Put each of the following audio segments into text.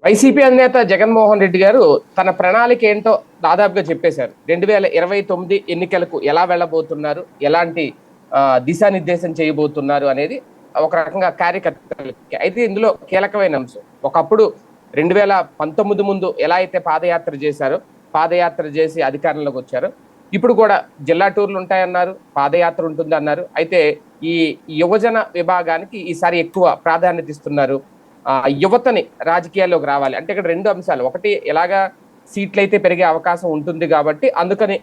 YCP అధినేత జగన్మోహన్ రెడ్డి గారు తన ప్రణాళిక ఏంటో దాదాపుగా చెప్పేశారు. 2029 ఎన్నికలకు ఎలా వెళ్ళబోతున్నారు, ఎలాంటి దిశానిర్దేశం చేయబోతున్నారు అనేది ఒక రకంగా కార్యకర్తలకి. అయితే ఇందులో కీలకమైన అంశం, ఒకప్పుడు 2019 ముందు ఎలా అయితే పాదయాత్ర చేశారో, పాదయాత్ర చేసి అధికారంలోకి వచ్చారో, ఇప్పుడు కూడా జిల్లా టూర్లు ఉంటాయన్నారు, పాదయాత్ర ఉంటుంది అన్నారు. అయితే ఈ యువజన విభాగానికి ఈసారి ఎక్కువ ప్రాధాన్యత ఇస్తున్నారు. యువతని రాజకీయాల్లోకి రావాలి అంటే ఇక్కడ రెండు అంశాలు, ఒకటి ఎలాగా సీట్లు అయితే పెరిగే అవకాశం ఉంటుంది కాబట్టి అందుకని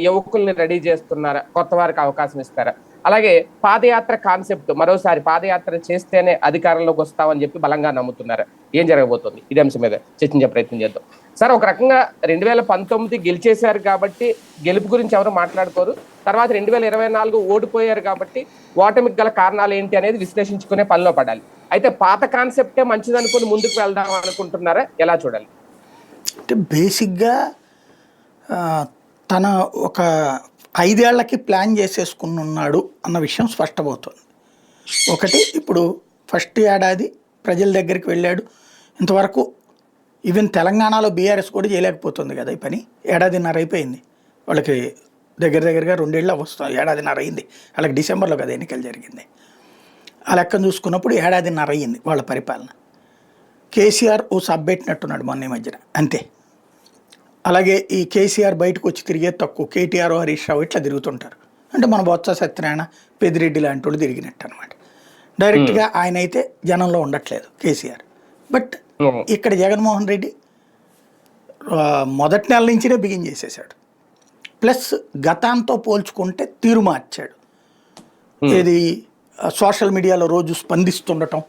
యువకుల్ని రెడీ చేస్తున్నారా, కొత్త వారికి అవకాశం ఇస్తారా, అలాగే పాదయాత్ర కాన్సెప్ట్ మరోసారి పాదయాత్ర చేస్తేనే అధికారంలోకి వస్తామని చెప్పి బలంగా నమ్ముతున్నారా, ఏం జరగబోతుంది ఇదే అంశం మీద చర్చించే ప్రయత్నం చేద్దాం. సార్, ఒక రకంగా 2019 గెలిచేశారు కాబట్టి గెలుపు గురించి ఎవరు మాట్లాడుకోరు, తర్వాత 2024 ఓడిపోయారు కాబట్టి ఓటమికి గల కారణాలు ఏంటి అనేది విశ్లేషించుకునే పనిలో పడాలి. అయితే పాత కాన్సెప్టే మంచిదనుకుని ముందుకు వెళ్దాం అనుకుంటున్నారా, ఎలా చూడాలి? అంటే బేసిక్గా తన ఒక 5 ఏళ్లకి ప్లాన్ చేసేసుకుని ఉన్నాడు అన్న విషయం స్పష్టమవుతుంది. ఒకటి, ఇప్పుడు ఫస్ట్ ఏడాది ప్రజల దగ్గరికి వెళ్ళాడు. ఇంతవరకు ఈవెన్ తెలంగాణలో బీఆర్ఎస్ కూడా చేయలేకపోతుంది కదా ఈ పని. ఏడాదిన్నర అయిపోయింది వాళ్ళకి, దగ్గరగా 2 ఏళ్ళు వస్తాయి, ఏడాదిన్నర అయింది వాళ్ళకి. డిసెంబర్లో కదా ఎన్నికలు జరిగింది. ఆ లెక్కను చూసుకున్నప్పుడు ఏడాదిన్నర అయ్యింది వాళ్ళ పరిపాలన. కేసీఆర్ ఓ సబ్బెట్టినట్టున్నాడు మొన్న ఈ మధ్యన, అంతే. అలాగే ఈ కేసీఆర్ బయటకు వచ్చి తిరిగే తక్కువ, కేటీఆర్, హరీష్ రావు ఇట్లా తిరుగుతుంటారు. అంటే మన బొత్స సత్యనారాయణ, పెద్దిరెడ్డి లాంటి వాళ్ళు తిరిగినట్టు అనమాట. డైరెక్ట్గా ఆయన అయితే జనంలో ఉండట్లేదు కేసీఆర్. బట్ ఇక్కడ జగన్మోహన్ రెడ్డి మొదటి నెల నుంచినే బిగిన్ చేసేసాడు. ప్లస్ గతంతో పోల్చుకుంటే తీరు మార్చాడు. ఇది సోషల్ మీడియాలో రోజు స్పందిస్తుండటం,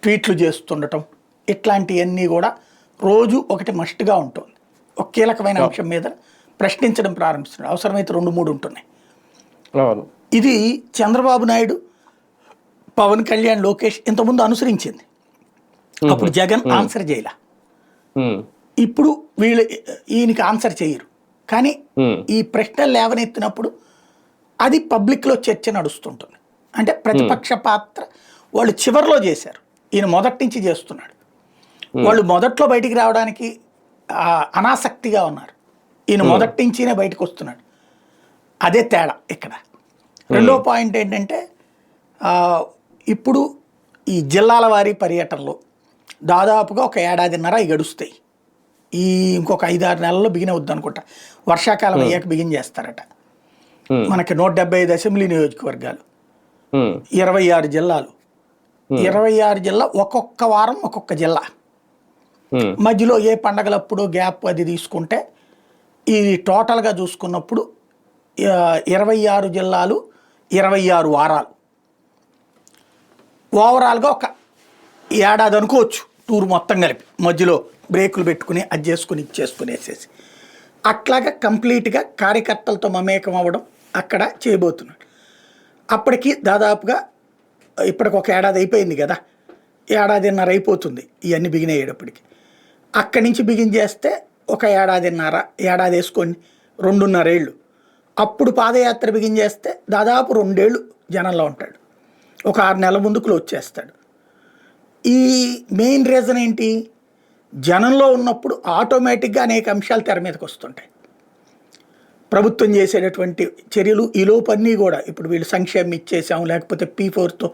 ట్వీట్లు చేస్తుండటం, ఇట్లాంటివన్నీ కూడా రోజు ఒకటి మస్ట్గా ఉంటుంది. ఒక కీలకమైన అంశం మీద ప్రశ్నించడం ప్రారంభిస్తున్నాడు. అవసరమైతే 2-3 ఉంటున్నాయి. ఇది చంద్రబాబు నాయుడు, పవన్ కళ్యాణ్, లోకేష్ ఇంతకుముందు అనుసరించింది. అప్పుడు జగన్ ఆన్సర్ చేయలే. ఇప్పుడు వీళ్ళు ఈయనకి ఆన్సర్ చేయరు. కానీ ఈ ప్రశ్నలు లేవనెత్తినప్పుడు అది పబ్లిక్లో చర్చ నడుస్తుంటుంది. అంటే ప్రతిపక్ష పాత్ర వాళ్ళు చివరిలో చేశారు, ఈయన మొదటి నుంచి చేస్తున్నాడు. వాళ్ళు మొదట్లో బయటికి రావడానికి అనాసక్తిగా ఉన్నారు, ఈయన మొదటి నుంచినే బయటకు వస్తున్నాడు. అదే తేడా ఇక్కడ. రెండో పాయింట్ ఏంటంటే, ఇప్పుడు ఈ జిల్లాల వారీ పర్యటనలో దాదాపుగా ఒక ఏడాదిన్నర గడుస్తాయి. ఈ ఇంకొక 5-6 నెలల్లో బిగిన్ అవుద్ది అనుకుంటా. వర్షాకాలం అయ్యాక బిగిన్ చేస్తారట. మనకి 175 అసెంబ్లీ నియోజకవర్గాలు, 26 జిల్లాలు, 26 జిల్లా, ఒక్కొక్క వారం ఒక్కొక్క జిల్లా. మధ్యలో ఏ పండగలప్పుడు గ్యాప్ అది తీసుకుంటే ఈ టోటల్గా చూసుకున్నప్పుడు 26 జిల్లాలు, 26 వారాలు. ఓవరాల్గా ఒక ఏడాది అనుకోవచ్చు టూర్ మొత్తం కలిపి, మధ్యలో బ్రేకులు పెట్టుకుని అది చేసుకుని ఇచ్చేసుకునేసేసి. అట్లాగా కంప్లీట్గా కార్యకర్తలతో మమేకం అవ్వడం అక్కడ చేయబోతున్నాడు. అప్పటికి దాదాపుగా ఇప్పటికి ఒక ఏడాది అయిపోయింది కదా, ఏడాదిన్నర అయిపోతుంది ఇవన్నీ బిగిన్ అయ్యేటప్పటికి. అక్కడి నుంచి బిగిన్ చేస్తే ఒక ఏడాదిన్నర, ఏడాది వేసుకోండి, 2.5 ఏళ్ళు. అప్పుడు పాదయాత్ర బిగిన్ చేస్తే దాదాపు 2 ఏళ్ళు జనంలో ఉంటాడు. ఒక 6 నెలల ముందు క్లోజ్ చేస్తాడు. ఈ మెయిన్ రీజన్ ఏంటి? జనంలో ఉన్నప్పుడు ఆటోమేటిక్గా అనేక అంశాలు తెర మీదకి వస్తుంటాయి. ప్రభుత్వం చేసేటటువంటి చర్యలు ఈ లోపన్నీ కూడా, ఇప్పుడు వీళ్ళు సంక్షేమం ఇచ్చేసాం, లేకపోతే P4తో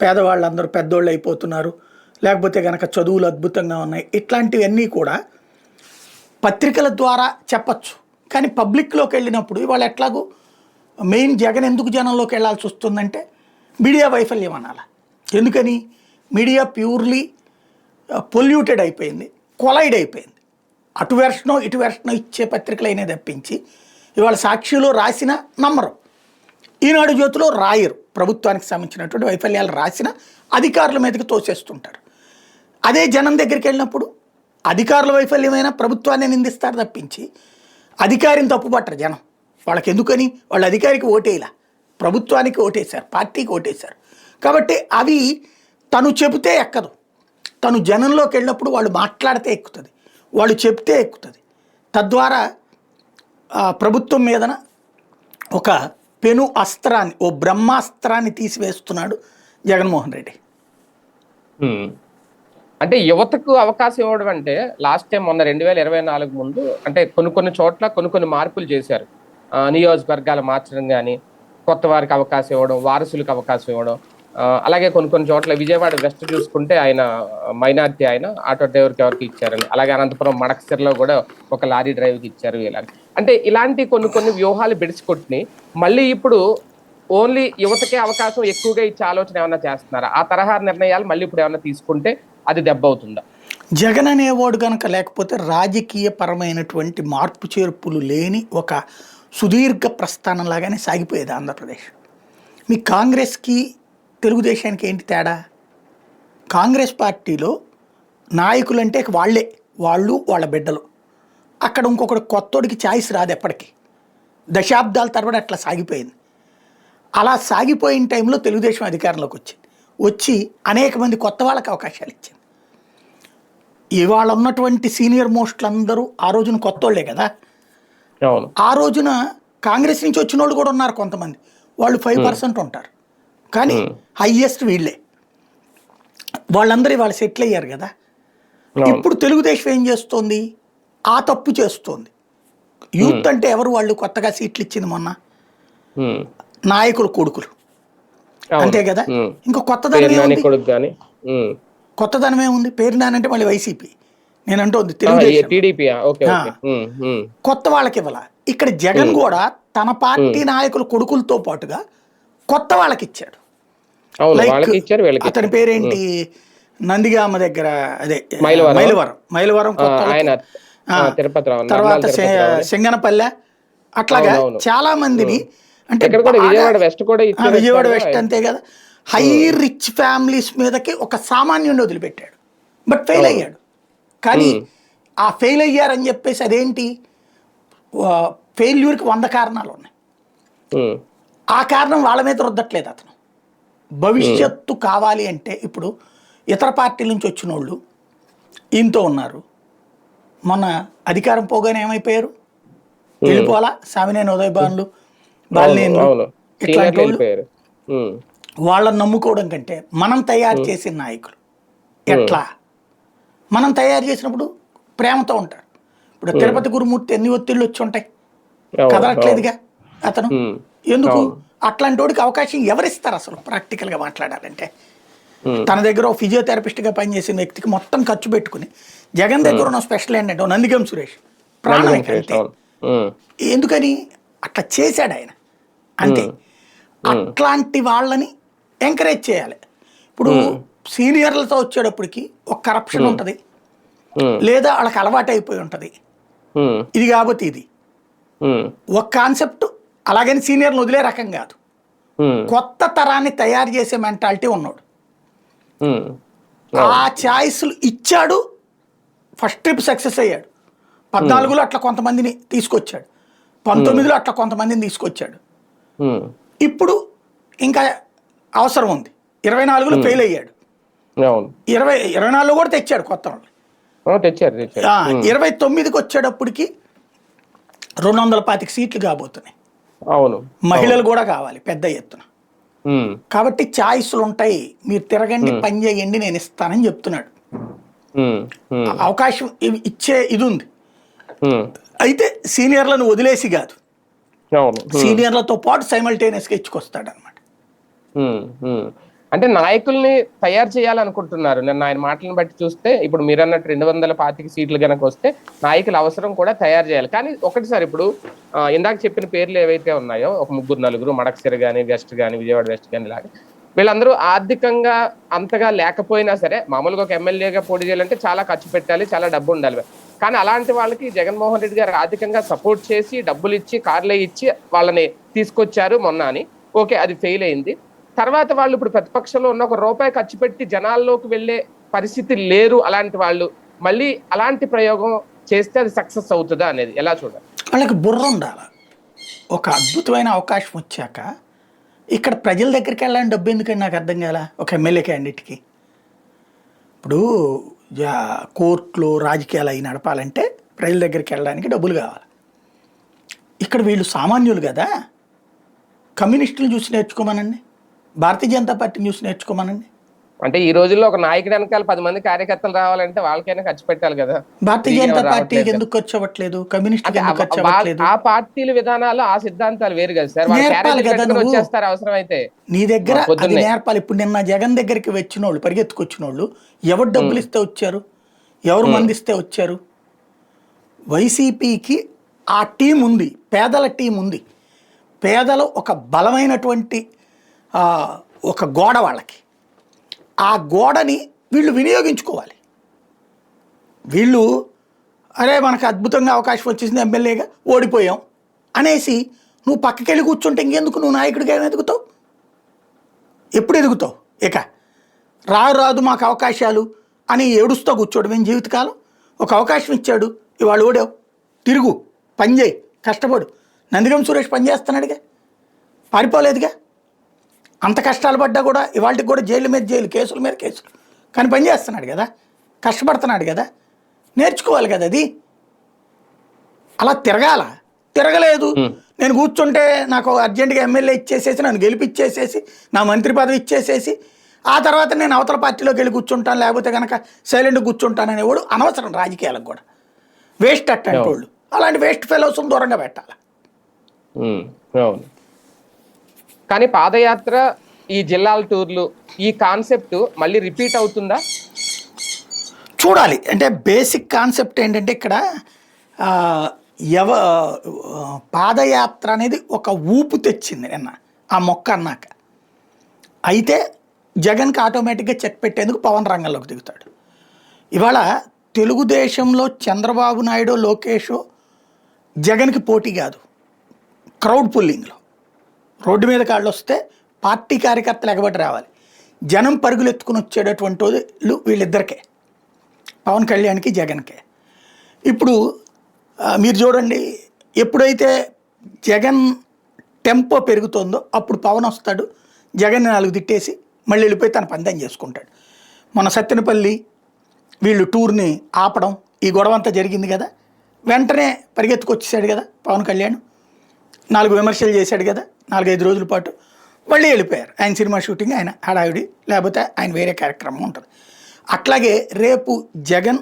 పేదవాళ్ళందరూ పెద్దోళ్ళు అయిపోతున్నారు, లేకపోతే కనుక చదువులు అద్భుతంగా ఉన్నాయి, ఇట్లాంటివన్నీ కూడా పత్రికల ద్వారా చెప్పచ్చు. కానీ పబ్లిక్లోకి వెళ్ళినప్పుడు వాళ్ళు ఎట్లాగో మెయిన్ జగన్ ఎందుకు జనంలోకి వెళ్ళాల్సి వస్తుందంటే మీడియా వైఫల్యం అనాలి. ఎందుకని? మీడియా ప్యూర్లీ పొల్యూటెడ్ అయిపోయింది, కొలైడ్ అయిపోయింది. అటు వెర్షనో ఇటు వెర్షనో ఇచ్చే పత్రికలు అయినా తప్పించి ఇవాళ సాక్షిలో రాసినా నమ్మరు, ఈనాడు జ్యోతిలో రాయరు. ప్రభుత్వానికి సంబంధించినటువంటి వైఫల్యాలు రాసిన అధికారుల మీదకి తోసేస్తుంటారు. అదే జనం దగ్గరికి వెళ్ళినప్పుడు అధికారుల వైఫల్యమైన ప్రభుత్వాన్ని నిందిస్తారు తప్పించి అధికారిని తప్పుపట్టరు జనం. వాళ్ళకి ఎందుకని? వాళ్ళ అధికారికి ఓటేలా, ప్రభుత్వానికి ఓటేశారు, పార్టీకి ఓటేశారు. కాబట్టి అవి తను చెబితే ఎక్కదు, తను జనంలోకి వెళ్ళినప్పుడు వాళ్ళు మాట్లాడితే ఎక్కుతుంది, వాళ్ళు చెప్తే ఎక్కుతుంది. తద్వారా ప్రభుత్వం మీదన ఒక పెను అస్త్రాన్ని, ఓ బ్రహ్మాస్త్రాన్ని తీసివేస్తున్నాడు జగన్మోహన్ రెడ్డి. అంటే యువతకు అవకాశం ఇవ్వడం అంటే లాస్ట్ టైం మొన్న 2024 ముందు అంటే కొన్ని చోట్ల కొన్ని మార్పులు చేశారు. నియోజకవర్గాలు మార్చడం కానీ, కొత్త వారికి అవకాశం ఇవ్వడం, వారసులకు అవకాశం ఇవ్వడం. అలాగే కొన్ని చోట్ల విజయవాడ వెస్ట్ చూసుకుంటే ఆయన మైనార్టీ, ఆయన ఆటో డ్రైవర్కి ఎవరికి ఇచ్చారని, అలాగే అనంతపురం మడకసిరలో కూడా ఒక లారీ డ్రైవర్కి ఇచ్చారు. ఇలా అంటే ఇలాంటి కొన్ని వ్యూహాలు బెడిసికొట్టి మళ్ళీ ఇప్పుడు ఓన్లీ యువతకే అవకాశం ఎక్కువగా ఇచ్చే ఆలోచన ఏమన్నా చేస్తున్నారా? ఆ తరహా నిర్ణయాలు మళ్ళీ ఇప్పుడు ఏమన్నా తీసుకుంటే అది దెబ్బ అవుతుందా? జగన్ అనేవాడు కనుక లేకపోతే రాజకీయ పరమైనటువంటి మార్పు చేర్పులు లేని ఒక సుదీర్ఘ ప్రస్థానం లాగానే సాగిపోయేది ఆంధ్రప్రదేశ్. మీ కాంగ్రెస్కి తెలుగుదేశానికి ఏంటి తేడా? కాంగ్రెస్ పార్టీలో నాయకులంటే వాళ్ళు వాళ్ళ బిడ్డలు. అక్కడ ఇంకొకటి కొత్తోడికి ఛాయిస్ రాదు ఎప్పటికీ. దశాబ్దాల తరబడి అట్లా సాగిపోయింది. అలా సాగిపోయిన టైంలో తెలుగుదేశం అధికారంలోకి వచ్చి అనేక మంది కొత్త వాళ్ళకి అవకాశాలు ఇచ్చింది. ఇవాళ ఉన్నటువంటి సీనియర్ మోస్ట్లు అందరూ ఆ రోజున కొత్తోళ్లే కదా. ఆ రోజున కాంగ్రెస్ నుంచి వచ్చిన వాళ్ళు కూడా ఉన్నారు కొంతమంది. వాళ్ళు 5% ఉంటారు, కానీ హైయెస్ట్ వీళ్ళే. వాళ్ళందరూ ఇవాళ సెటిల్ అయ్యారు కదా. ఇప్పుడు తెలుగుదేశం ఏం చేస్తోంది? ఆ తప్పు చేస్తోంది. యూత్ అంటే ఎవరు? వాళ్ళు కొత్తగా సీట్లు ఇచ్చింది మొన్న నాయకుల కొడుకులు, అంతే కదా. ఇంకా కొత్తదనం ఏముంది? పేరు నానంటే మళ్ళీ వైసీపీ, నేను అంటోంది తెలుగుదేశం. కొత్త వాళ్ళకి ఇవ్వాల. ఇక్కడ జగన్ కూడా తన పార్టీ నాయకుల కొడుకులతో పాటుగా కొత్త వాళ్ళకి ఇచ్చాడు. లైక్ అతని పేరేంటి, నందిగామ దగ్గర అదే మైలవరం తర్వాత సింగనపల్లె, అట్లాగా చాలా మందిని. అంటే విజయవాడ వెస్ట్ అంతే కదా. హై రిచ్ ఫ్యామిలీస్ మీదకి ఒక సామాన్యుడిని వదిలిపెట్టాడు. బట్ ఫెయిల్ అయ్యాడు. కానీ ఆ ఫెయిల్ అయ్యారని చెప్పేసి అదేంటి, ఫెయిల్యూర్కి 100 కారణాలు ఉన్నాయి. ఆ కారణం వాళ్ళ మీద రుద్దట్లేదు అతను. భవిష్యత్తు కావాలి అంటే ఇప్పుడు ఇతర పార్టీల నుంచి వచ్చిన వాళ్ళు ఈయనతో ఉన్నారు. మొన్న అధికారం పోగానే ఏమైపోయారు? వెళ్ళిపోవాలా సామినేని ఉదయభానులు, బాలినేనులు, ఇట్లాంటి వాళ్ళు. వాళ్ళని నమ్ముకోవడం కంటే మనం తయారు చేసిన నాయకులు ఎట్లా, మనం తయారు చేసినప్పుడు ప్రేమతో ఉంటారు. ఇప్పుడు తిరుపతి గురుమూర్తి ఎన్ని ఒత్తిళ్ళు వచ్చి ఉంటాయి, కదలట్లేదుగా అతను. ఎందుకు? అట్లాంటి వాడికి అవకాశం ఎవరిస్తారు అసలు? ప్రాక్టికల్గా మాట్లాడాలంటే తన దగ్గర ఒక ఫిజియోథెరపిస్ట్గా పనిచేసిన వ్యక్తికి మొత్తం ఖర్చు పెట్టుకుని, జగన్ దగ్గర ఉన్న స్పెషల్ ఏంటంటే నందిగం సురేష్ ప్రాణం అంతే. ఎందుకని అట్లా చేశాడు ఆయన, అంతే. అట్లాంటి వాళ్ళని ఎంకరేజ్ చేయాలి. ఇప్పుడు సీనియర్లతో వచ్చేటప్పటికి ఒక కరప్షన్ ఉంటుంది, లేదా వాళ్ళకి అలవాటు అయిపోయి ఉంటుంది. ఇది కాబట్టి ఇది ఒక కాన్సెప్ట్. అలాగని సీనియర్లు వదిలే రకం కాదు. కొత్త తరాన్ని తయారు చేసే మెంటాలిటీ ఉన్నాడు. ఆ ఛాయిస్లు ఇచ్చాడు. ఫస్ట్ ట్రిప్ సక్సెస్ అయ్యాడు. 14లో అట్లా కొంతమందిని తీసుకొచ్చాడు, 19లో అట్లా కొంతమందిని తీసుకొచ్చాడు. ఇప్పుడు ఇంకా అవసరం ఉంది. 24లో ఫెయిల్ అయ్యాడు. 24లో కూడా తెచ్చాడు కొత్త వాళ్ళు. 29కి వచ్చేటప్పటికి 225 సీట్లు కాబోతున్నాయి. మహిళలు కూడా కావాలి పెద్ద ఎత్తున. కాబట్టి ఛాయిస్లు ఉంటాయి. మీరు తిరగండి, పని చేయండి, నేను ఇస్తానని చెప్తున్నాడు. అవకాశం ఇచ్చే ఇది ఉంది. అయితే సీనియర్లను వదిలేసి కాదు, సీనియర్లతో పాటు సైమల్టేనియస్గా ఇచ్చుకొస్తాడు అనమాట. అంటే నాయకుల్ని తయారు చేయాలనుకుంటున్నారు. నిన్న ఆయన మాటలను బట్టి చూస్తే ఇప్పుడు మీరు అన్నట్టు 225 సీట్లు కనుక వస్తే నాయకుల అవసరం కూడా తయారు చేయాలి. కానీ ఒకటిసారి ఇప్పుడు ఇందాక చెప్పిన పేర్లు ఏవైతే ఉన్నాయో ఒక 3-4 మడకసిర కానీ, వెస్ట్ కానీ, విజయవాడ వెస్ట్ కానీ, ఇలాగా వీళ్ళందరూ ఆర్థికంగా అంతగా లేకపోయినా సరే, మామూలుగా ఒక ఎమ్మెల్యేగా పోటీ చేయాలంటే చాలా ఖర్చు పెట్టాలి, చాలా డబ్బు ఉండాలి. కానీ అలాంటి వాళ్ళకి జగన్మోహన్ రెడ్డి గారు ఆర్థికంగా సపోర్ట్ చేసి డబ్బులు ఇచ్చి కార్లే ఇచ్చి వాళ్ళని తీసుకొచ్చారు మొన్న అని. ఓకే, అది ఫెయిల్ అయింది. తర్వాత వాళ్ళు ఇప్పుడు ప్రతిపక్షంలో ఉన్న ₹1 ఖర్చు పెట్టి జనాల్లోకి వెళ్ళే పరిస్థితి లేరు. అలాంటి వాళ్ళు మళ్ళీ అలాంటి ప్రయోగం చేస్తే అది సక్సెస్ అవుతుందా అనేది ఎలా చూడాలి? వాళ్ళకి బుర్ర ఉండాలి. ఒక అద్భుతమైన అవకాశం వచ్చాక ఇక్కడ ప్రజల దగ్గరికి వెళ్ళాలని డబ్బు ఎందుకని నాకు అర్థం కాల. ఒక ఎమ్మెల్యే క్యాండిడేట్కి ఇప్పుడు కోర్టులు రాజకీయాలు అవి నడపాలంటే ప్రజల దగ్గరికి వెళ్ళడానికి డబ్బులు కావాలి. ఇక్కడ వీళ్ళు సామాన్యులు కదా. కమ్యూనిస్టులు చూసి నేర్చుకోమనండి, భారతీయ జనతా పార్టీని చూసి నేర్చుకోమనండి. అంటే ఈ రోజుల్లో ఒక నాయకుడు వెనకాల 10 మంది కార్యకర్తలు రావాలంటే వాళ్ళకైనా ఖర్చు పెట్టాలి కదా. భారతీయ ఫ్రీగా జనతా ఎవరు పార్టీకి రావట్లేదు. ఎందుకు ఖర్చు అవ్వట్లేదు, కమ్యూనిస్ట్కి అంటే ఎందుకు ఖర్చు అవ్వట్లేదు? ఆ పార్టీల విధానాలు, ఆ సిద్ధాంతాలు వేరు కదా సార్. వాళ్ళు నేర్పాలి క్యారేజీలు కదా పెట్టుకుని నువ్వు. వచ్చేస్తారు అవసరం అయితే నీ దగ్గర అది పొద్దున్నే. నేర్పాలి. ఇప్పుడు నిన్న జగన్ దగ్గరికి వచ్చిన వాళ్ళు, పరిగెత్తుకొచ్చిన వాళ్ళు ఎవరు డబ్బులు ఇస్తే వచ్చారు, ఎవరు మందిస్తే వచ్చారు? వైసీపీకి ఆ టీం ఉంది, పేదల టీం ఉంది. పేదలు ఒక బలమైనటువంటి ఒక గోడ వాళ్ళకి. ఆ గోడని వీళ్ళు వినియోగించుకోవాలి. వీళ్ళు అరే మనకు అద్భుతంగా అవకాశం వచ్చేసింది, ఎమ్మెల్యేగా ఓడిపోయాం అనేసి నువ్వు పక్కకెళ్ళి కూర్చుంటే ఇంకెందుకు నువ్వు నాయకుడిగా ఎదుగుతావు? ఎప్పుడు ఎదుగుతావు? ఇక రాదు మాకు అవకాశాలు అని ఏడుస్తూ కూర్చోడు మేము జీవితకాలం. ఒక అవకాశం ఇచ్చాడు, ఇవాళ ఓడావు, తిరుగు, పని చేయి, కష్టపడు. నందిగం సురేష్ పని చేస్తున్నాడుగా, పారిపోలేదుగా. అంత కష్టాలు పడ్డా కూడా ఇవాళకి కూడా జైలు మీద జైలు, కేసుల మీద కేసులు, కానీ పని చేస్తున్నాడు కదా, కష్టపడుతున్నాడు కదా. నేర్చుకోవాలి కదా అది. అలా తిరగలేదు. నేను కూర్చుంటే నాకు అర్జెంటుగా ఎమ్మెల్యే ఇచ్చేసేసి, నన్ను గెలిపిచ్చేసేసి, నా మంత్రి పదవి ఇచ్చేసేసి, ఆ తర్వాత నేను అవతల పార్టీలోకి వెళ్ళి కూర్చుంటాను, లేకపోతే కనుక సైలెంట్గా కూర్చుంటాననేవాడు అనవసరం. రాజకీయాలకు కూడా వేస్ట్ అట్టంటే వాళ్ళు. అలాంటి వేస్ట్ ఫెలోస్ దూరంగా పెట్టాలి. కానీ పాదయాత్ర, ఈ జిల్లాల టూర్లు, ఈ కాన్సెప్ట్ మళ్ళీ రిపీట్ అవుతుందా చూడాలి. అంటే బేసిక్ కాన్సెప్ట్ ఏంటంటే ఇక్కడ పాదయాత్ర అనేది ఒక ఊపు తెచ్చింది నిన్న ఆ మొక్క అన్నాక. అయితే జగన్కి ఆటోమేటిక్గా చెక్ పెట్టేందుకు పవన్ రంగంలోకి దిగుతాడు. ఇవాళ తెలుగుదేశంలో చంద్రబాబు నాయుడు, లోకేష్ జగన్కి పోటీ కాదు, క్రౌడ్ పుల్లింగ్లో. రోడ్డు మీద కాళ్ళు వస్తే పార్టీ కార్యకర్తలు ఎగబడి రావాలి. జనం పరుగులు ఎత్తుకుని వచ్చేటటువంటి వాళ్ళు వీళ్ళిద్దరికే, పవన్ కళ్యాణ్కి, జగన్కే. ఇప్పుడు మీరు చూడండి, ఎప్పుడైతే జగన్ టెంపో పెరుగుతుందో అప్పుడు పవన్ వస్తాడు, జగన్ 4 తిట్టేసి మళ్ళీ వెళ్ళిపోయి తన పందెం చేసుకుంటాడు. మన సత్తెనపల్లి వీళ్ళు టూర్ని ఆపడం, ఈ గొడవ అంతా జరిగింది కదా, వెంటనే పరిగెత్తుకొచ్చేసాడు కదా పవన్ కళ్యాణ్. 4 విమర్శలు చేశాడు కదా 4-5 రోజుల పాటు, మళ్ళీ వెళ్ళిపోయారు. ఆయన సినిమా షూటింగ్, ఆయన హడావిడి, లేకపోతే ఆయన వేరే కార్యక్రమం ఉంటుంది. అట్లాగే రేపు జగన్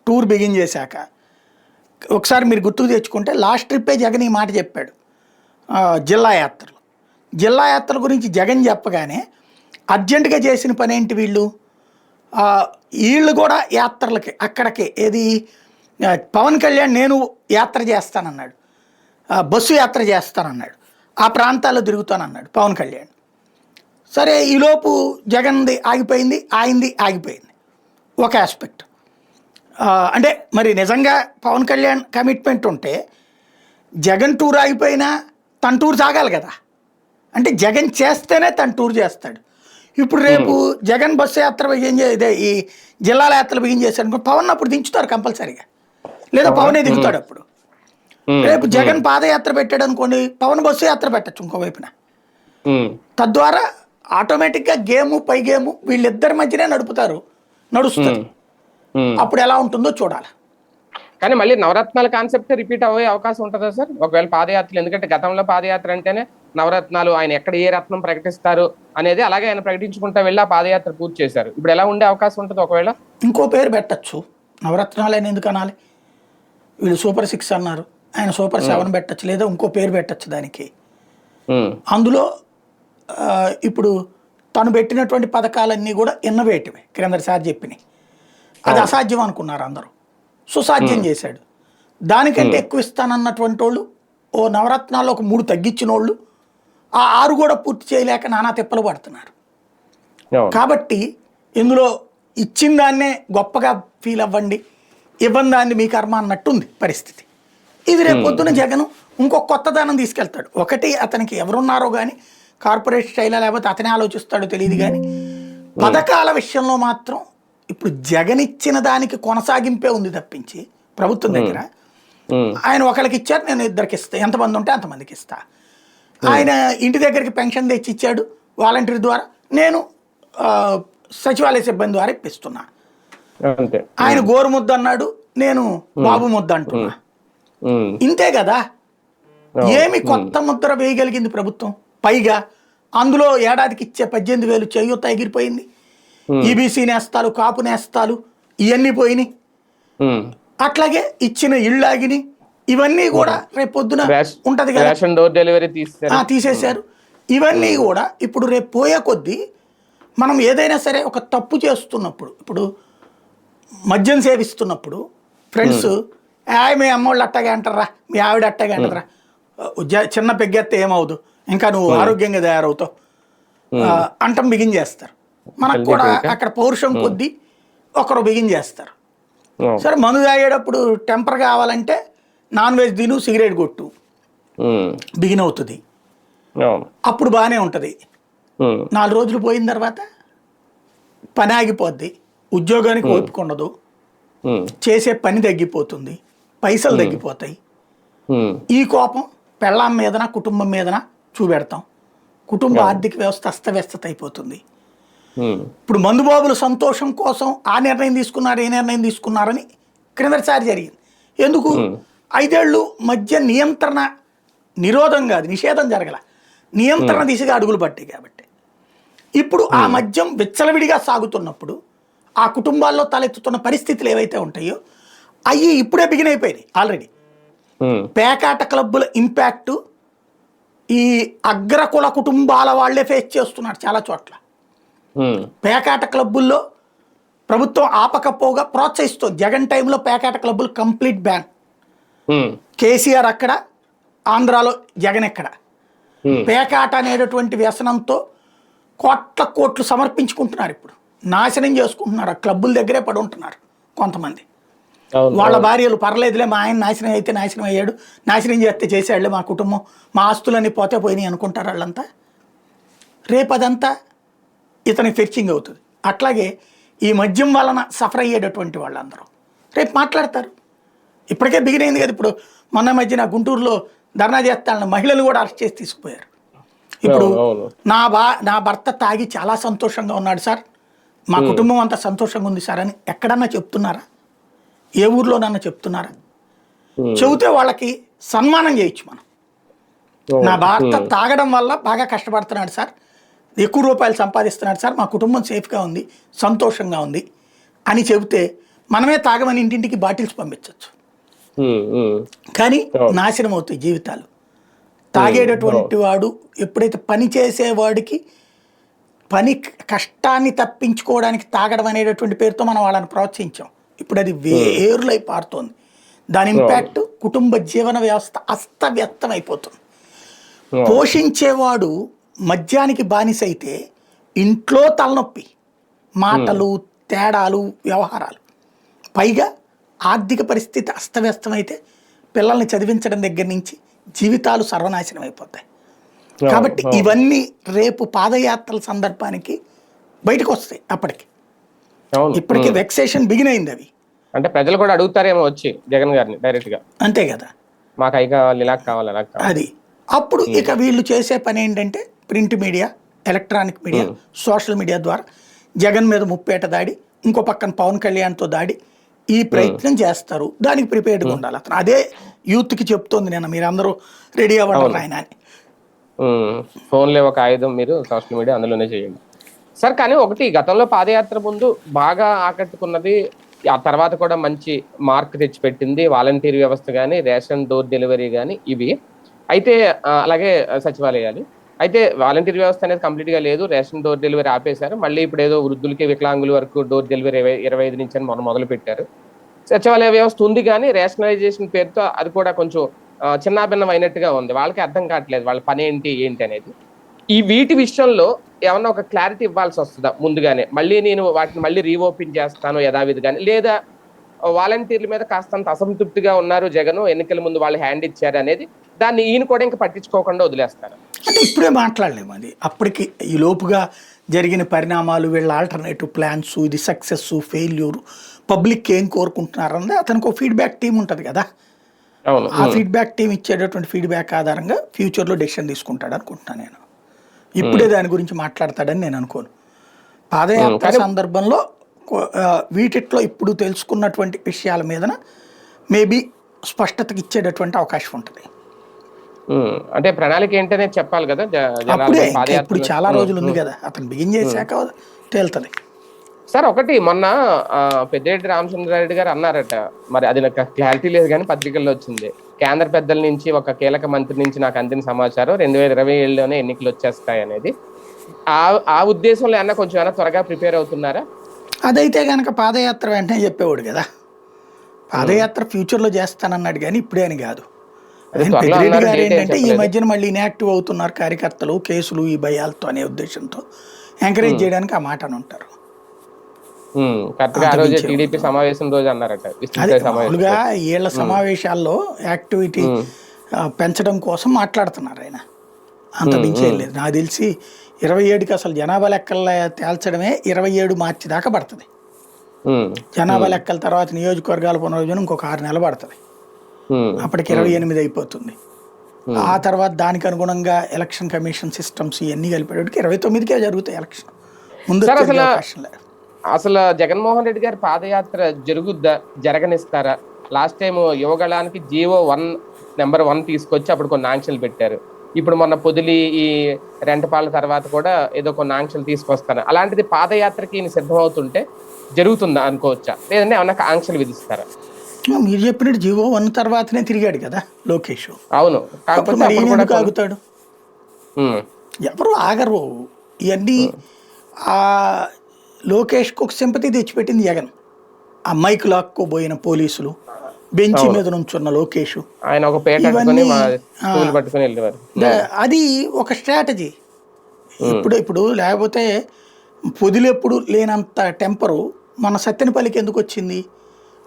టూర్ బిగిన్ చేశాక ఒకసారి మీరు గుర్తుకు తెచ్చుకుంటే లాస్ట్ ట్రిప్పే జగన్ ఈ మాట చెప్పాడు జిల్లా యాత్రలు. జిల్లా యాత్రల గురించి జగన్ చెప్పగానే అర్జెంటుగా చేసిన పని ఏంటి, వీళ్ళు కూడా యాత్రలకి అక్కడికి, ఏది పవన్ కళ్యాణ్ నేను యాత్ర చేస్తానన్నాడు, బస్సు యాత్ర చేస్తానన్నాడు, ఆ ప్రాంతాల్లో తిరుగుతానన్నాడు పవన్ కళ్యాణ్. సరే, ఈలోపు జగన్ది ఆగిపోయింది, ఆయనది ఆగిపోయింది. ఒక ఆస్పెక్ట్. అంటే మరి నిజంగా పవన్ కళ్యాణ్ కమిట్మెంట్ ఉంటే జగన్ టూర్ ఆగిపోయినా తన టూర్ సాగాలి కదా. అంటే జగన్ చేస్తేనే తన టూర్ చేస్తాడు. ఇప్పుడు రేపు జగన్ బస్సు యాత్ర ఇదే ఈ జిల్లాల యాత్రలు బిగిన్ చేశాడు అనుకో, పవన్ అప్పుడు దించుతారు కంపల్సరీగా, లేదా పవనే దిగుతాడు అప్పుడు. రేపు జగన్ పాదయాత్ర పెట్టాడు అనుకోండి, పవన్ బస్సు యాత్ర పెట్టచ్చు ఇంకోవైపున. తద్వారా ఆటోమేటిక్గా గేము పై గేము వీళ్ళిద్దరి మధ్యనే నడుస్తుంది. అప్పుడు ఎలా ఉంటుందో చూడాలి. కానీ మళ్ళీ నవరత్నాల కాన్సెప్ట్ రిపీట్ అయ్యే అవకాశం ఉంటుందా సార్ ఒకవేళ పాదయాత్రలు? ఎందుకంటే గతంలో పాదయాత్ర అంటేనే నవరత్నాలు, ఆయన ఎక్కడ ఏ రత్నం ప్రకటిస్తారు అనేది అలాగే ఆయన ప్రకటించుకుంటా వెళ్ళి ఆ పాదయాత్ర పూర్తి చేశారు. ఇప్పుడు ఎలా ఉండే అవకాశం ఉంటుంది? ఒకవేళ ఇంకో పేరు పెట్టచ్చు, నవరత్నాలు అని ఎందుకు అనాలి? వీళ్ళు సూపర్ 6 అన్నారు, ఆయన సూపర్ 7 పెట్టచ్చు, లేదా ఇంకో పేరు పెట్టచ్చు దానికి. అందులో ఇప్పుడు తను పెట్టినటువంటి పథకాలన్నీ కూడా ఇన్నోవేటివే, క్రిందటిసారి చెప్పినాయి. అది అసాధ్యం అనుకున్నారు అందరూ, సుసాధ్యం చేశాడు. దానికంటే ఎక్కువ ఇస్తానన్నటువంటి వాళ్ళు ఓ నవరత్నాల్లో ఒక 3 తగ్గించిన వాళ్ళు ఆ 6 కూడా పూర్తి చేయలేక నానా తిప్పలు పడుతున్నారు. కాబట్టి ఇందులో ఇచ్చిన దాన్నే గొప్పగా ఫీల్ అవ్వండి, ఇవ్వని దాన్ని మీ కర్మ అన్నట్టుంది పరిస్థితి. ఇది రేపు పొద్దున జగన్ ఇంకో కొత్తదనం తీసుకెళ్తాడు. ఒకటి, అతనికి ఎవరున్నారో కానీ కార్పొరేట్ స్టైలా లేకపోతే అతనే ఆలోచిస్తాడో తెలియదు, కానీ పథకాల విషయంలో మాత్రం ఇప్పుడు జగన్ ఇచ్చిన దానికి కొనసాగింపే ఉంది తప్పించి ప్రభుత్వం దగ్గర. ఆయన ఒకరికి ఇచ్చారు, నేను 2కి ఇస్తా, ఎంతమంది ఉంటే అంతమందికి ఇస్తా. ఆయన ఇంటి దగ్గరికి పెన్షన్ తెచ్చి ఇచ్చాడు వాలంటీర్ ద్వారా, నేను సచివాలయ సిబ్బంది ద్వారా ఇప్పిస్తున్నా. ఆయన గోరుముద్ద అన్నాడు, నేను బాబు ముద్ద అంటున్నా. ఇంతే కదా. ఏమి కొత్త ముద్ర వేయగలిగింది ప్రభుత్వం? పైగా అందులో ఏడాదికి ఇచ్చే 18,000 చేయూత ఎగిరిపోయింది. ఈబీసీ నేస్తాలు, కాపు నేస్తాలు ఇవన్నీ పోయినాయి. అట్లాగే ఇచ్చిన ఇళ్ళాగిని ఇవన్నీ కూడా రేపు పొద్దున ఉంటది కదా, రేషన్ డోర్ డెలివరీ తీసేశారు. ఇవన్నీ కూడా ఇప్పుడు రేపు పోయే కొద్దీ మనం ఏదైనా సరే ఒక తప్పు చేస్తున్నప్పుడు, ఇప్పుడు మద్యం సేవిస్తున్నప్పుడు ఫ్రెండ్స్ మీ అమ్మోళ్ళు అట్టగా అంటారా, మీ ఆవిడ అట్టగా అంటారా, చిన్న పెగ్గెత్తే ఏమవుదు, ఇంకా నువ్వు ఆరోగ్యంగా తయారవుతావు అంటం బిగిన్ చేస్తారు. మనకు కూడా అక్కడ పౌరుషం కొద్దీ ఒకరు బిగిన్ చేస్తారు. సరే మందు తాగేటప్పుడు టెంపర్ కావాలంటే నాన్ వెజ్ తిను, సిగరెట్ కొట్టు, బిగిన్ అవుతుంది. అప్పుడు బాగానే ఉంటుంది. 4 రోజులు పోయిన తర్వాత పని ఆగిపోద్ది, ఉద్యోగానికి ఓపిక ఉండదు, చేసే పని తగ్గిపోతుంది, పైసలు తగ్గిపోతాయి. ఈ కోపం పెళ్ళాం మీదన కుటుంబం మీదన చూపెడతాం. కుటుంబ ఆర్థిక వ్యవస్థ అస్తవ్యస్తత అయిపోతుంది. ఇప్పుడు మందుబాబుల సంతోషం కోసం ఆ నిర్ణయం తీసుకున్నారు, ఏ నిర్ణయం తీసుకున్నారని క్రిందటిసారి జరిగింది. ఎందుకు 5 ఏళ్ళు మద్య నియంత్రణ, నిరోధం కాదు నిషేధం జరగల, నియంత్రణ దిశగా అడుగులు పట్టాయి. కాబట్టి ఇప్పుడు ఆ మద్యం విచ్చలవిడిగా సాగుతున్నప్పుడు ఆ కుటుంబాల్లో తలెత్తుతున్న పరిస్థితులు ఏవైతే ఉంటాయో అవి ఇప్పుడే బిగిన్ అయిపోయినాయి ఆల్రెడీ. పేకాట క్లబ్బుల ఇంపాక్ట్ ఈ అగ్రకుల కుటుంబాల వాళ్లే ఫేస్ చేస్తున్నారు చాలా చోట్ల. పేకాట క్లబ్బుల్లో ప్రభుత్వం ఆపకపోగా ప్రోత్సహిస్తుంది. జగన్ టైంలో పేకాట క్లబ్బులు కంప్లీట్ బ్యాన్. కేసీఆర్ అక్కడ, ఆంధ్రాలో జగన్ ఎక్కడ. పేకాట అనేటటువంటి వ్యసనంతో కోట్లు సమర్పించుకుంటున్నారు. ఇప్పుడు నాశనం చేసుకుంటున్నారు. ఆ క్లబ్బుల దగ్గరే పడి ఉంటున్నారు కొంతమంది. వాళ్ళ భార్యలు పర్లేదులే, మా ఆయన నాశనం అయితే నాశనం అయ్యాడు, నాశనం చేస్తే చేసేవాళ్ళే, మా కుటుంబం మా ఆస్తులన్నీ పోతే పోయినాయి అనుకుంటారు వాళ్ళంతా. రేపు అదంతా ఇతనికి ఫెర్చింగ్ అవుతుంది. అట్లాగే ఈ మద్యం వలన సఫర్ అయ్యేటటువంటి వాళ్ళందరూ రేపు మాట్లాడతారు. ఇప్పటికే బిగిన్ అయింది కదా. ఇప్పుడు మొన్న మధ్యన గుంటూరులో ధర్నా చేస్తానన్న మహిళలు కూడా అరెస్ట్ చేసి తీసుకుపోయారు. ఇప్పుడు నా భర్త తాగి చాలా సంతోషంగా ఉన్నాడు సార్, మా కుటుంబం అంతా సంతోషంగా ఉంది సార్ అని ఎక్కడన్నా చెప్తున్నారా? ఏ ఊర్లోనన్నా చెప్తున్నారా? చెబితే వాళ్ళకి సన్మానం చేయొచ్చు మనం. నా భర్త తాగడం వల్ల బాగా కష్టపడుతున్నాడు సార్, ఎక్కువ రూపాయలు సంపాదిస్తున్నాడు సార్, మా కుటుంబం సేఫ్గా ఉంది, సంతోషంగా ఉంది అని చెబితే మనమే తాగమని ఇంటింటికి బాటిల్స్ పంపించవచ్చు. కానీ నాశనం అవుతాయి జీవితాలు. తాగేటటువంటి వాడు ఎప్పుడైతే పని చేసేవాడికి పని కష్టాన్ని తప్పించుకోవడానికి తాగడం అనేటటువంటి పేరుతో మనం వాళ్ళని ప్రోత్సహించాం. ఇప్పుడు అది వేరులై పారుతోంది. దాని ఇంపాక్ట్ కుటుంబ జీవన వ్యవస్థ అస్తవ్యస్తం అయిపోతుంది. పోషించేవాడు మద్యానికి బానిస అయితే ఇంట్లో తలనొప్పి, మాటలు, తేడాలు, వ్యవహారాలు, పైగా ఆర్థిక పరిస్థితి అస్తవ్యస్తం అయితే పిల్లల్ని చదివించడం దగ్గర నుంచి జీవితాలు సర్వనాశనం అయిపోతాయి. కాబట్టి ఇవన్నీ రేపు పాదయాత్రల సందర్భానికి బయటకు వస్తాయి. అప్పటికి ఇప్పటికీ వెక్సేషన్ బిగిన్ అయింది. అవి అంటే ప్రజలు కూడా అడుగుతారేమో వచ్చి జగన్ గారిని డైరెక్ట్ గా, అంతే కదా, మాకు అవి కావాలి, ఇలా కావాలి, అలా కావాలి. అది అప్పుడు ఇక వీళ్ళు చేసే పని ఏంటంటే print media, electronic media, social media ద్వారా జగన్ మీద ముప్పేట దాడి, ఇంకో పక్కన పవన్ కళ్యాణ్తో దాడి, ఈ ప్రయత్నం చేస్తారు. దానికి ప్రిపేర్డ్గా ఉండాలి. అతను అదే యూత్కి చెప్తోంది, నేను మీరు అందరూ రెడీ అవ్వడం ఆయన అని. ఫోన్లే ఒక ఆయుధం, మీరు సోషల్ మీడియా అందులోనే చేయండి సార్. కానీ ఒకటి, గతంలో పాదయాత్ర ముందు బాగా ఆకట్టుకున్నది, ఆ తర్వాత కూడా మంచి మార్క్ తెచ్చిపెట్టింది వాలంటీర్ వ్యవస్థ కానీ, రేషన్ డోర్ డెలివరీ కానీ, ఇవి అయితే అలాగే సచివాలయాలు. అయితే వాలంటీర్ వ్యవస్థ అనేది కంప్లీట్గా లేదు, రేషన్ డోర్ డెలివరీ ఆపేశారు. మళ్ళీ ఇప్పుడు ఏదో వృద్ధులకి, వికలాంగుల వరకు డోర్ డెలివరీ 25 నుంచి అని మొదలు పెట్టారు. సచివాలయ వ్యవస్థ ఉంది కానీ రేషనలైజేషన్ పేరుతో అది కూడా కొంచెం చిన్నాభిన్నం అయినట్టుగా ఉంది. వాళ్ళకి అర్థం కావట్లేదు వాళ్ళ పని ఏంటి అనేది. ఈ వీటి విషయంలో ఏమన్నా ఒక క్లారిటీ ఇవ్వాల్సి వస్తుందా ముందుగానే? మళ్ళీ నేను వాటిని మళ్ళీ రీఓపెన్ చేస్తాను యథావిధి కానీ, లేదా వాలంటీర్ల మీద కాస్తంత అసంతృప్తిగా ఉన్నారు జగన్, ఎన్నికల ముందు వాళ్ళు హ్యాండ్ ఇచ్చారు అనేది, దాన్ని ఈయన కూడా ఇంకా పట్టించుకోకుండా వదిలేస్తారు? అంటే ఇప్పుడే మాట్లాడలేము అది. అప్పటికి ఈ లోపుగా జరిగిన పరిణామాలు, వీళ్ళ ఆల్టర్నేటివ్ ప్లాన్స్, ఇది సక్సెస్, ఫెయిల్యూర్, పబ్లిక్ ఏం కోరుకుంటున్నారు అన్నది అతనికి ఒక ఫీడ్బ్యాక్ టీం ఉంటుంది కదా. ఆ ఫీడ్బ్యాక్ టీం ఇచ్చేటటువంటి ఫీడ్బ్యాక్ ఆధారంగా ఫ్యూచర్లో డెసిషన్ తీసుకుంటాడు అనుకుంటున్నాను నేను. ఇప్పుడే దాని గురించి మాట్లాడతాడని నేను అనుకోను. పాదయాత్ర సందర్భంలో వీటిట్లో ఇప్పుడు తెలుసుకున్నటువంటి విషయాల మీదన మేబీ స్పష్టతకి ఇచ్చేటటువంటి అవకాశం ఉంటుంది. అంటే ప్రణాళిక ఏంటనే చెప్పాలి కదా. అప్పుడే ఇప్పుడు చాలా రోజులు ఉంది కదా, అతను బిగిన్ చేశాక తేలుతుంది. సార్ ఒకటి మొన్న పెద్దిరెడ్డి రామచంద్రారెడ్డి గారు అన్నారట, మరి అది నాకు క్లారిటీ లేదు కానీ పత్రికల్లో వచ్చింది, కేంద్ర పెద్దల నుంచి ఒక కీలక మంత్రి నుంచి నాకు అందిన సమాచారం 2027లోనే ఎన్నికలు వచ్చేస్తాయి అనేది. ఆ ఆ ఉద్దేశంలో ఏమన్నా కొంచెం ఏమన్నా త్వరగా ప్రిపేర్ అవుతున్నారా? అదైతే కనుక పాదయాత్ర వెంటనే చెప్పేవాడు కదా. పాదయాత్ర ఫ్యూచర్లో చేస్తానన్నాడు కానీ ఇప్పుడే అని కాదు. అది ఆయన త్వరలో పెద్దిరెడ్డి అన్నారు, గారు డేట్ ఏం ఏంటంటే ఈ చెప్పలేదు. మధ్యన మళ్ళీ ఇన్యాక్టివ్ అవుతున్నారు కార్యకర్తలు, కేసులు ఈ భయాలతో అనే ఉద్దేశంతో ఎంకరేజ్ చేయడానికి ఆ మాట అని ఉంటారు. కరెక్ట్ గా ఆ రోజే టీడీపీ సమావేశం రోజు అన్నారట, విస్తృత అదే సమావేశం. మామూలుగా వీళ్ళ సమావేశాల్లో యాక్టివిటీ పెంచడం కోసం మాట్లాడుతున్నారు ఆయన. అంత మించి ఏం లేదు. నాకు తెలిసి 27కి అసలు జనాభా లెక్కల తేల్చడమే 27 మార్చి దాకా పడుతుంది. జనాభా లెక్కల తర్వాత నియోజకవర్గాల పునర్విభజన ఇంకొక 6 నెలలు పడుతుంది. అప్పటికి 28 అయిపోతుంది. ఆ తర్వాత దానికి అనుగుణంగా ఎలక్షన్ కమిషన్ సిస్టమ్స్ ఇవన్నీ కలిపేటికి 29కే జరుగుతాయి ఎలక్షన్. ముందు సార్ వచ్చే అవకాశం లేదు. అసలు జగన్మోహన్ రెడ్డి గారి పాదయాత్ర జరుగుద్దా, జరగనిస్తారా? లాస్ట్ టైం యువగళానికి జీవో 1 తీసుకొచ్చి అప్పుడు కొన్ని ఆంక్షలు పెట్టారు. ఇప్పుడు మొన్న పొదిలి ఈ రెంటపాల తర్వాత కూడా ఏదో కొన్ని ఆంక్షలు తీసుకొస్తారు. అలాంటిది పాదయాత్రకి ఈయన సిద్ధమవుతుంటే జరుగుతుందా అనుకోవచ్చా, లేదంటే ఏమన్నా ఆంక్షలు విధిస్తారా? మీరు చెప్పినట్టు జీవో 1 తర్వాతనే తిరిగాడు కదా లోకేష్. అవును, అప్పుడు మరి ఈయన ఎందుకు ఆగుతాడు? ఎవరు ఆగరు. ఇవన్నీ ఆ లోకేష్కి ఒక సింపతి తెచ్చిపెట్టింది జగన్. ఆ మైక్ లాక్కోబోయిన పోలీసులు, బెంచి మీద నుంచున్న లోకేష్, ఆయన ఒక పేట పట్టుకొని వెళ్ళేవారు. అది ఒక స్ట్రాటజీ. ఇప్పుడు లేకపోతే పొదిలెప్పుడు లేనంత టెంపరు మన సత్తెనపల్లికి ఎందుకు వచ్చింది?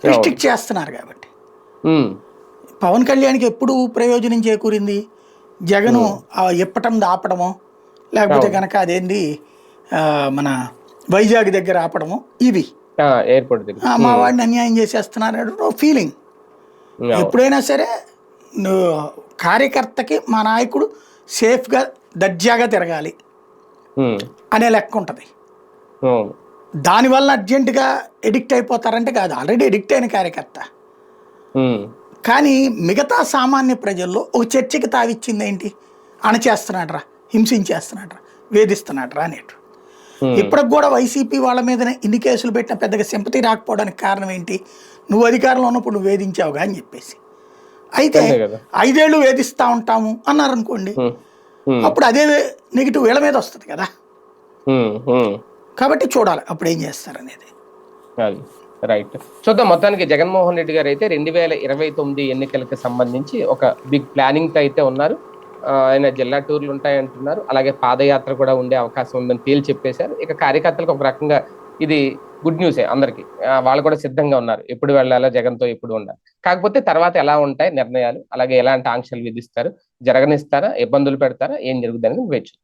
రిస్ట్రిక్ట్ చేస్తున్నారు కాబట్టి. పవన్ కళ్యాణ్కి ఎప్పుడు ప్రయోజనం చేకూరింది? జగను ఇప్పటం ఆపడమో, లేకపోతే కనుక అదేంది మన వైజాగ్ దగ్గర ఆపడము, ఇవి ఎయిర్పోర్ట్ మా వాడిని అన్యాయం చేసేస్తున్నారు ఫీలింగ్. ఎప్పుడైనా సరే కార్యకర్తకి మా నాయకుడు సేఫ్గా దర్జాగా తిరగాలి అనే లెక్క ఉంటుంది. దానివల్ల అర్జెంటుగా ఎడిక్ట్ అయిపోతారంటే కాదు, ఆల్రెడీ ఎడిక్ట్ అయిన కార్యకర్త. కానీ మిగతా సామాన్య ప్రజల్లో ఒక చర్చకి తావిచ్చింది ఏంటి? అణచేస్తున్నాడ్రా, హింసించేస్తున్నాడ్రా, వేధిస్తున్నాడ్రా అనేటు. ఇప్పటికి కూడా వైసీపీ వాళ్ళ మీదనే ఇన్ని కేసులు పెట్టిన పెద్దగా సింపతి రాకపోవడానికి కారణం ఏంటి? నువ్వు అధికారంలో ఉన్నప్పుడు నువ్వు వేధించావుగా అని చెప్పేసి. అయితే 5 ఏళ్ళు వేధిస్తూ ఉంటాము అన్నారనుకోండి, అప్పుడు అదే నెగిటివ్ వీళ్ళ మీద వస్తుంది కదా. కాబట్టి చూడాలి అప్పుడు ఏం చేస్తారనేది. రైట్, చూద్దాం. మొత్తానికి జగన్మోహన్ రెడ్డి గారు అయితే 2029 ఎన్నికలకు సంబంధించి ఒక బిగ్ ప్లానింగ్ తో అయితే ఉన్నారు. ఆయన జిల్లా టూర్లు ఉంటాయంటున్నారు, అలాగే పాదయాత్ర కూడా ఉండే అవకాశం ఉందని తేల్చి చెప్పేశారు. ఇక కార్యకర్తలకు ఒక రకంగా ఇది గుడ్ న్యూసే అందరికి. వాళ్ళు కూడా సిద్ధంగా ఉన్నారు, ఎప్పుడు వెళ్ళాలో జగన్తో ఎప్పుడు ఉండాలి. కాకపోతే తర్వాత ఎలా ఉంటాయి నిర్ణయాలు, అలాగే ఎలాంటి ఆంక్షలు విధిస్తారు, జరగనిస్తారా, ఇబ్బందులు పెడతారా, ఏం జరుగుతుందని వేచి